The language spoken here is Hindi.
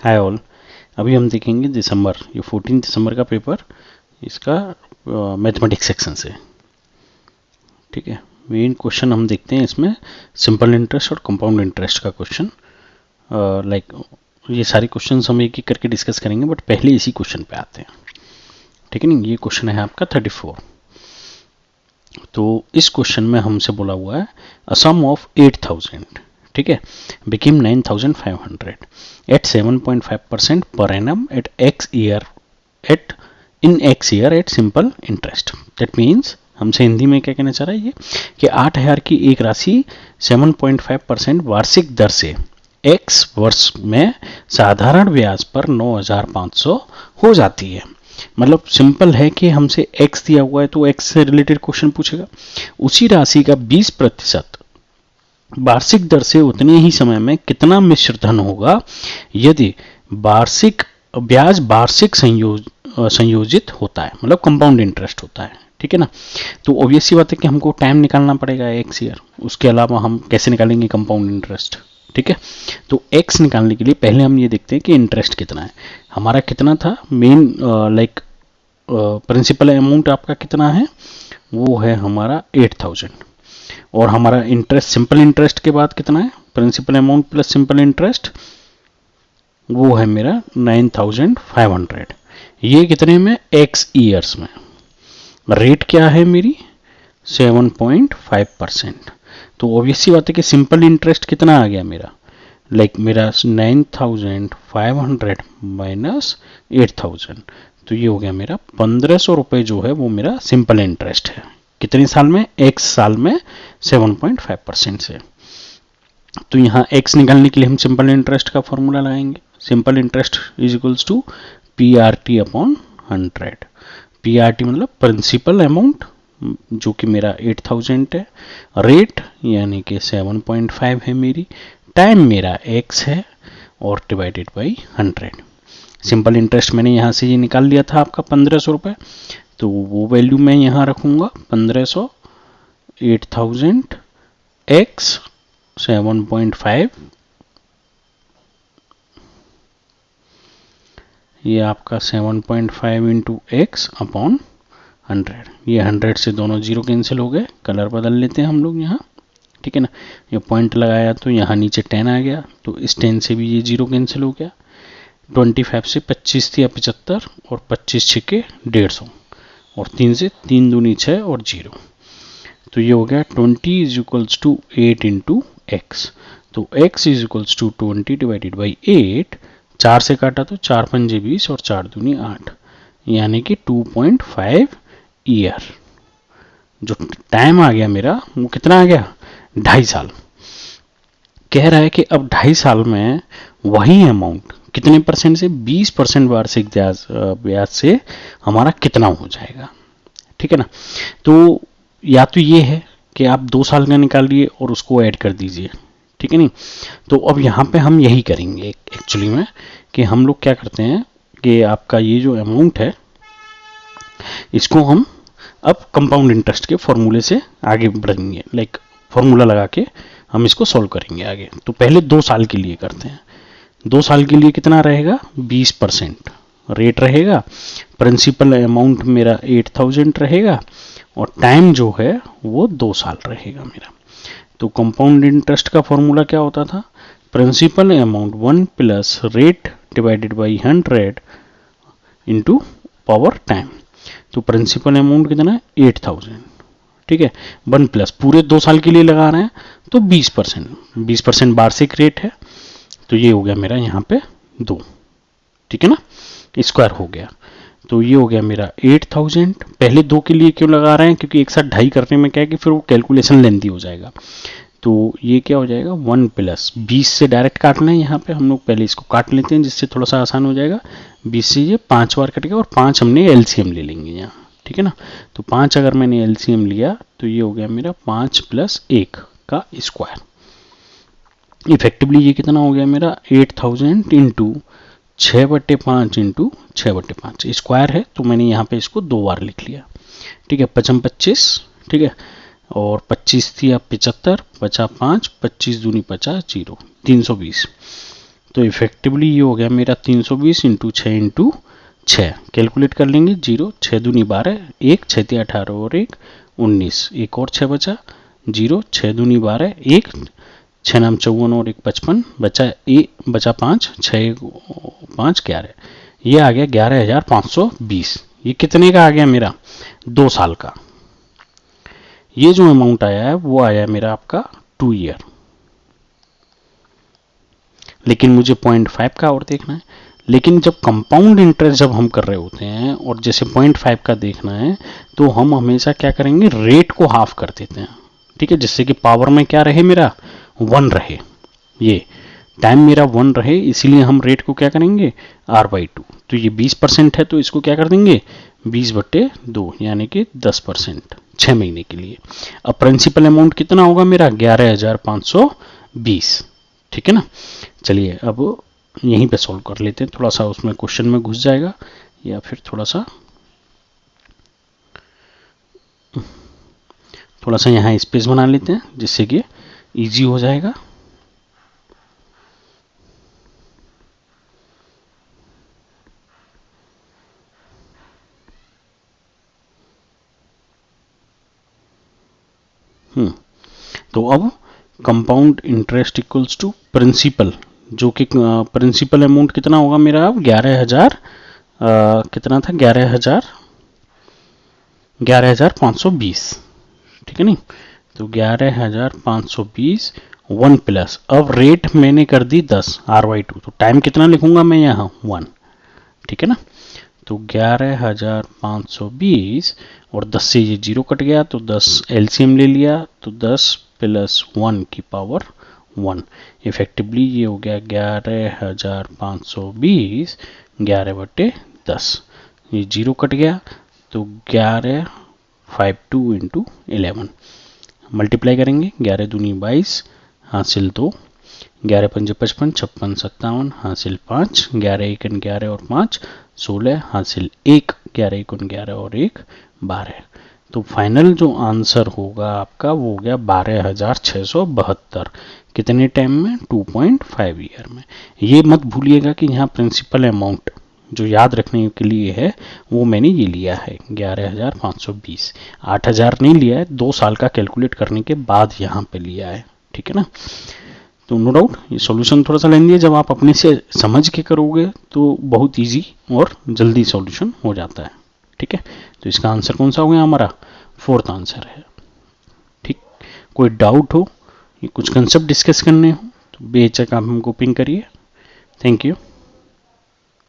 Hi all. अभी हम देखेंगे दिसंबर, ये 14 दिसंबर का पेपर, इसका मैथमेटिक्स सेक्शन से। ठीक है, मेन क्वेश्चन हम देखते हैं इसमें सिंपल इंटरेस्ट और कंपाउंड इंटरेस्ट का क्वेश्चन। लाइक ये सारे क्वेश्चन हम एक एक करके डिस्कस करेंगे, बट पहले इसी क्वेश्चन पे आते हैं। ठीक है नहीं, ये क्वेश्चन है आपका 34। तो इस क्वेश्चन में हमसे बोला हुआ है अ सम ऑफ 8000, ठीक है, became 9500 at 7.5% per annum at x year at simple interest. That means हमसे हिंदी में क्या कहना चाह रहा है ये कि 8000 की एक राशि 7.5% वार्षिक दर से x वर्ष में साधारण ब्याज पर 9500 हो जाती है। मतलब सिंपल है कि हमसे x दिया हुआ है तो x से रिलेटेड क्वेश्चन पूछेगा। उसी राशि का 20% वार्षिक दर से उतने ही समय में कितना मिश्र धन होगा यदि वार्षिक ब्याज वार्षिक संयोजित होता है, मतलब कंपाउंड इंटरेस्ट होता है। ठीक है ना, तो ऑब्वियस सी बात है कि हमको टाइम निकालना पड़ेगा एक्स ईयर, उसके अलावा हम कैसे निकालेंगे कंपाउंड इंटरेस्ट। ठीक है, तो एक्स निकालने के लिए पहले हम ये देखते हैं कि इंटरेस्ट कितना है हमारा, कितना था मेन लाइक प्रिंसिपल अमाउंट आपका कितना है, वो है हमारा 8000, और हमारा इंटरेस्ट सिंपल इंटरेस्ट के बाद कितना है, principal amount plus simple interest, वो है मेरा 9500। ये कितने में, एक्स ईयर्स में। रेट क्या है मेरी 7.5%। तो ऑब्वियस सी बात है कि सिंपल इंटरेस्ट कितना आ गया मेरा, लाइक मेरा 9500 माइनस 8000, तो ये हो गया मेरा 1500 रुपये जो है वो मेरा सिंपल इंटरेस्ट है। कितने साल में, x साल में 7.5% से। तो यहाँ x निकालने के लिए हम सिंपल इंटरेस्ट का फॉर्मूला लगाएंगे। Simple interest is equals to PRT upon 100। PRT मतलब प्रिंसिपल अमाउंट जो कि मेरा 8000 है, रेट यानी कि 7.5 है मेरी, टाइम मेरा x है, और डिवाइडेड बाई 100। सिंपल इंटरेस्ट मैंने यहाँ से ये निकाल लिया था आपका 1500 रुपये, तो वो वैल्यू मैं यहाँ रखूँगा 1500, 8000 x 7.5, ये आपका 7.5 इंटू एक्स अपॉन 100। ये 100 से दोनों जीरो कैंसिल हो गए, कलर बदल लेते हैं हम लोग यहाँ। ठीक है ना, ये पॉइंट लगाया तो यहाँ नीचे 10 आ गया, तो इस 10 से भी ये जीरो कैंसिल हो गया। 25 से 25 थी 75, और 25 छिके 150, और 3 से 3 दूनी 6 और 0, तो ये हो गया 20 is equals to 8 into x. तो x is equals to 20 divided by 8, 4 से काटा तो 4 पंजे 20 और 4 दूनी 8, यानी कि 2.5 ईयर। जो टाइम आ गया मेरा वो कितना आ गया, 2.5 साल। कह रहा है कि अब 2.5 साल में वही अमाउंट कितने परसेंट से, 20% वार्षिक ब्याज से हमारा कितना हो जाएगा। ठीक है ना, तो या तो ये है कि आप 2 साल का निकालिए और उसको ऐड कर दीजिए। ठीक है नहीं, तो अब यहाँ पे हम यही करेंगे एक्चुअली में, कि हम लोग क्या करते हैं कि आपका ये जो अमाउंट है इसको हम अब कंपाउंड इंटरेस्ट के फॉर्मूले से आगे बढ़ेंगे, लाइक फॉर्मूला लगा के हम इसको सॉल्व करेंगे आगे। तो पहले 2 साल के लिए करते हैं। 2 साल के लिए कितना रहेगा, 20% रेट रहेगा, प्रिंसिपल अमाउंट मेरा 8000 रहेगा, और टाइम जो है वो 2 साल रहेगा मेरा। तो कंपाउंड इंटरेस्ट का फॉर्मूला क्या होता था, principal amount 1 plus rate divided by 100 into power time. तो प्रिंसिपल अमाउंट कितना है, 8000। ठीक है, 1 प्लस पूरे 2 साल के लिए लगा रहे हैं तो 20% वार्षिक रेट है, तो ये हो गया मेरा यहाँ पे 2। ठीक है ना, स्क्वायर हो गया, तो ये हो गया मेरा 8000। पहले 2 के लिए क्यों लगा रहे हैं, क्योंकि एक साथ 2.5 करने में क्या है कि फिर वो कैलकुलेशन लेंथी हो जाएगा। तो ये क्या हो जाएगा, 1 प्लस 20 से डायरेक्ट काटना है, यहाँ पे हम लोग पहले इसको काट लेते हैं जिससे थोड़ा सा आसान हो जाएगा। 20 से ये 5 बार कटेगा, और 5 हमने एलसीएम ले लेंगे यहाँ। ठीक है ना, तो 5 अगर मैंने एलसीएम लिया तो ये हो गया मेरा 5 प्लस 1 का स्क्वायर। इफेक्टिवली ये कितना हो गया मेरा, 8000 इंटू 6/5 इंटू 6/5 स्क्वायर है, तो मैंने यहाँ पे इसको 2 बार लिख लिया। ठीक है, 55 25, ठीक है, और 25 थी अब 75, 55 25 दूनी 50 0, 320। तो इफेक्टिवली ये हो गया मेरा 320 इंटू 6 इंटू 6। कैलकुलेट कर लेंगे। 0 6 दूनी 12, 1 6 3 18 और 1 19, एक और 6 बचा। 0 6 दूनी 12, 1 6 नाम 54 और 1 55 बचा 5, 6 5 11। ये आ गया 11,520। ये कितने का आ गया मेरा? 2 साल का। ये जो अमाउंट आया है वो आया मेरा आपका 2 ईयर। लेकिन मुझे 0.5 का और देखना है। लेकिन जब कंपाउंड इंटरेस्ट जब हम कर रहे होते हैं और जैसे 0.5 का देखना है तो हम हमेशा क्या करेंगे, रेट को हाफ कर देते हैं। ठीक है, जिससे कि पावर में क्या रहे, मेरा 1 रहे, ये टाइम मेरा 1 रहे, इसीलिए हम रेट को क्या करेंगे, r/2। तो ये 20% है तो इसको क्या कर देंगे 20/2 यानी कि 10% 6 महीने के लिए। अब प्रिंसिपल अमाउंट कितना होगा मेरा 11,520। ठीक है ना। चलिए अब यहीं पे सॉल्व कर लेते हैं। थोड़ा सा उसमें क्वेश्चन में घुस जाएगा या फिर थोड़ा सा यहाँ स्पेस बना लेते हैं जिससे कि इजी हो जाएगा। तो अब compound interest equals to principal, जो कि प्रिंसिपल अमाउंट कितना होगा मेरा अब 11,000 कितना था 11,520। ठीक है नहीं, तो 11,520 1 प्लस, अब रेट मैंने कर दी 10 r/2, तो टाइम कितना लिखूंगा मैं यहाँ 1। ठीक है ना, तो 11,520 और 10 से ये 0 कट गया तो 10 एलसीएम ले लिया तो 10 प्लस 1 की पावर 1। इफेक्टिवली ये हो गया 11,520 11/10। ये 0 कट गया तो 1152 इंटू 11 मल्टीप्लाई करेंगे। 11 दूनी 22 हासिल 2, 11 पंजे 55, 56 57 हासिल 5, 11 1 11 और 5 16 हासिल 1, 11 1 11 और 1 12। तो फाइनल जो आंसर होगा आपका वो हो गया 12,672। कितने टाइम में 2.5 ईयर में। ये मत भूलिएगा कि यहाँ प्रिंसिपल अमाउंट जो याद रखने के लिए है वो मैंने ये लिया है 11,520, 8,000 नहीं लिया है, 2 साल का कैलकुलेट करने के बाद यहाँ पे लिया है। ठीक है ना। तो नो डाउट ये सॉल्यूशन थोड़ा सा लेंगे, जब आप अपने से समझ के करोगे तो बहुत इजी और जल्दी सॉल्यूशन हो जाता है। ठीक है, तो इसका आंसर कौन सा हो गया हमारा 4th आंसर है। ठीक, कोई डाउट हो, कुछ कंसेप्ट डिस्कस करने हो तो बेहिचक आप हमको पिंग करिए। Thank you.